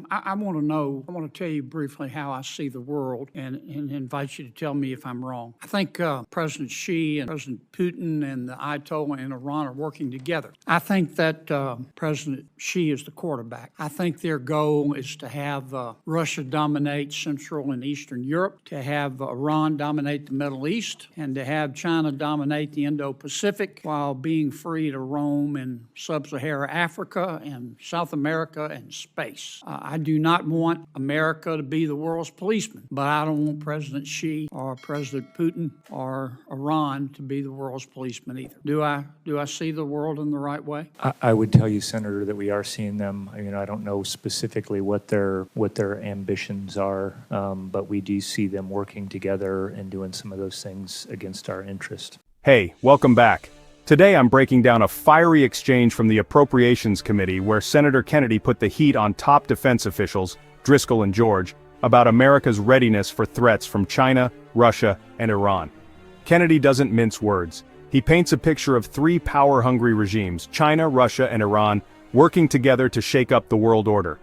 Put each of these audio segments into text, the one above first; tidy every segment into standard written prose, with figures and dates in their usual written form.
I want to tell you briefly how I see the world and invite you to tell me if I'm wrong. I think President Xi and President Putin and the Ayatollah in Iran are working together. I think that President Xi is the quarterback. I think their goal is to have Russia dominate Central and Eastern Europe, to have Iran dominate the Middle East, and to have China dominate the Indo-Pacific while being free to roam in sub-Saharan Africa and South America and space. I do not want America to be the world's policeman, but I don't want President Xi or President Putin or Iran to be the world's policeman either. Do I see the world in the right way? I would tell you, Senator, that we are seeing them. I don't know specifically what their ambitions are, but we do see them working together and doing some of those things against our interest. Hey, welcome back. Today I'm breaking down a fiery exchange from the Appropriations Committee where Senator Kennedy put the heat on top defense officials, Driscoll and George, about America's readiness for threats from China, Russia, and Iran. Kennedy doesn't mince words. He paints a picture of three power-hungry regimes, China, Russia, and Iran, working together to shake up the world order.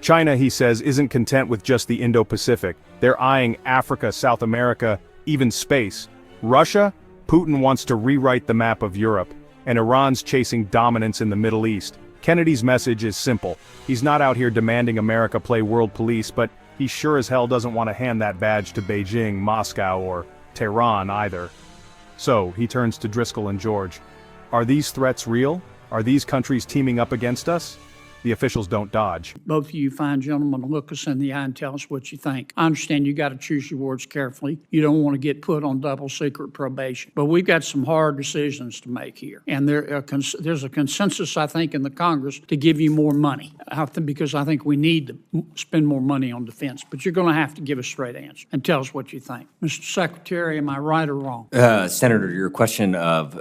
China, he says, isn't content with just the Indo-Pacific. They're eyeing Africa, South America, even space. Russia? Putin wants to rewrite the map of Europe, and Iran's chasing dominance in the Middle East. Kennedy's message is simple. He's not out here demanding America play world police, but he sure as hell doesn't want to hand that badge to Beijing, Moscow, or Tehran either. So, he turns to Driscoll and George. Are these threats real? Are these countries teaming up against us? The officials don't dodge. Both of you fine gentlemen, look us in the eye and tell us what you think. I understand you got to choose your words carefully. You don't want to get put on double secret probation. But we've got some hard decisions to make here. And there's a consensus, I think, in the Congress to give you more money. Because I think we need to spend more money on defense. But you're going to have to give a straight answer and tell us what you think. Mr. Secretary, am I right or wrong? Senator, your question of...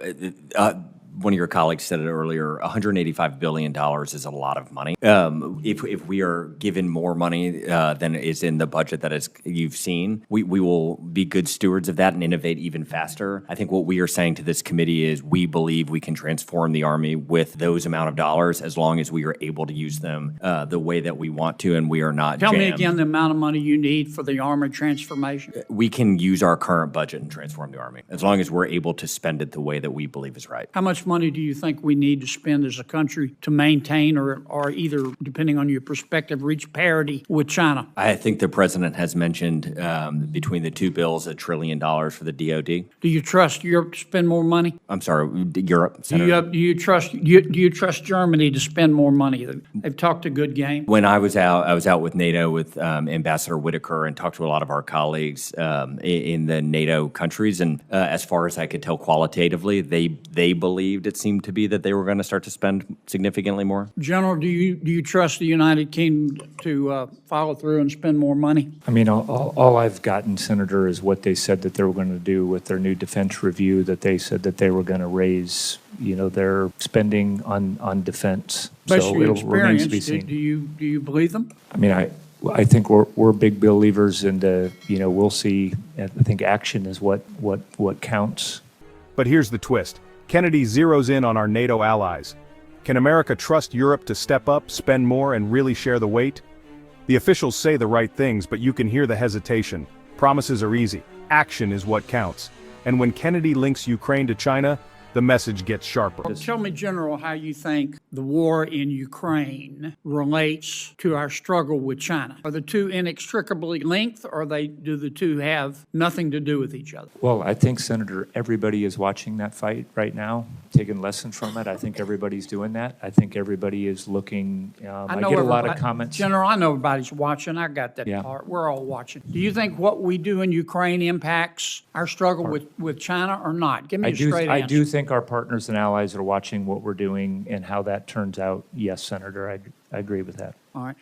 one of your colleagues said it earlier, $185 billion is a lot of money. If we are given more money than is in the budget that you've seen, we will be good stewards of that and innovate even faster. I think what we are saying to this committee is we believe we can transform the Army with those amount of dollars as long as we are able to use them the way that we want to and we are not Tell jammed. me again the amount of money you need for the Army transformation. We can use our current budget and transform the Army as long as we're able to spend it the way that we believe is right. How much money do you think we need to spend as a country to maintain or either, depending on your perspective, reach parity with China? I think the president has mentioned between the two bills $1 trillion for the DoD. Do you trust Europe to spend more money? I'm sorry, Europe, Senator. Do you trust Germany to spend more money? They've talked a good game. When I was out with NATO with Ambassador Whitaker and talked to a lot of our colleagues in the NATO countries, and as far as I could tell qualitatively, they believed it seemed to be that they were going to start to spend significantly more. General, do you trust the United Kingdom to follow through and spend more money? All I've gotten, Senator, is what they said that they were going to do with their new defense review, that they said that they were going to raise, their spending on defense. So it'll remain to be seen. Do you believe them? I think we're big believers, and we'll see. I think action is what counts. But here's the twist. Kennedy zeroes in on our NATO allies. Can America trust Europe to step up, spend more, and really share the weight? The officials say the right things, but you can hear the hesitation. Promises are easy. Action is what counts. And when Kennedy links Ukraine to China, the message gets sharper. Tell me, General, how you think the war in Ukraine relates to our struggle with China. Are the two inextricably linked, or do the two have nothing to do with each other? Well, I think, Senator, everybody is watching that fight right now, taking lessons from it. I think everybody's doing that. I think everybody is looking. I get a lot of comments. General, I know everybody's watching. I got that part. We're all watching. Do you think what we do in Ukraine impacts our struggle with China or not? Give me a straight answer. I do think our partners and allies are watching what we're doing and how that turns out. Yes, Senator, I agree with that. All right.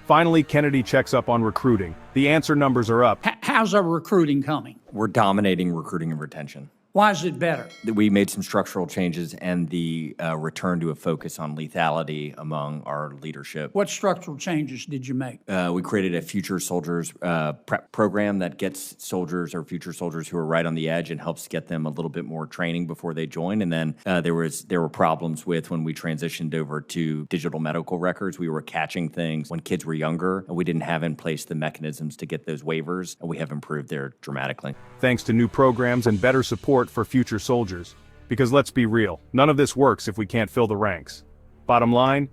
Finally, Kennedy checks up on recruiting. The answer numbers are up. How's our recruiting coming? We're dominating recruiting and retention. Why is it better? We made some structural changes and the return to a focus on lethality among our leadership. What structural changes did you make? We created a future soldiers prep program that gets soldiers or future soldiers who are right on the edge and helps get them a little bit more training before they join. And then there were problems with when we transitioned over to digital medical records. We were catching things when kids were younger, and we didn't have in place the mechanisms to get those waivers, and we have improved there dramatically. Thanks to new programs and better support for future soldiers. Because let's be real, none of this works if we can't fill the ranks. Bottom line,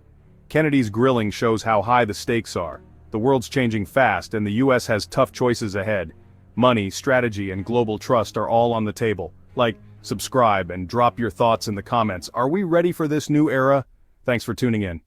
Kennedy's grilling shows how high the stakes are. The world's changing fast, and the US has tough choices ahead. Money, strategy, and global trust are all on the table. Like, subscribe and drop your thoughts in the comments. Are we ready for this new era? Thanks for tuning in.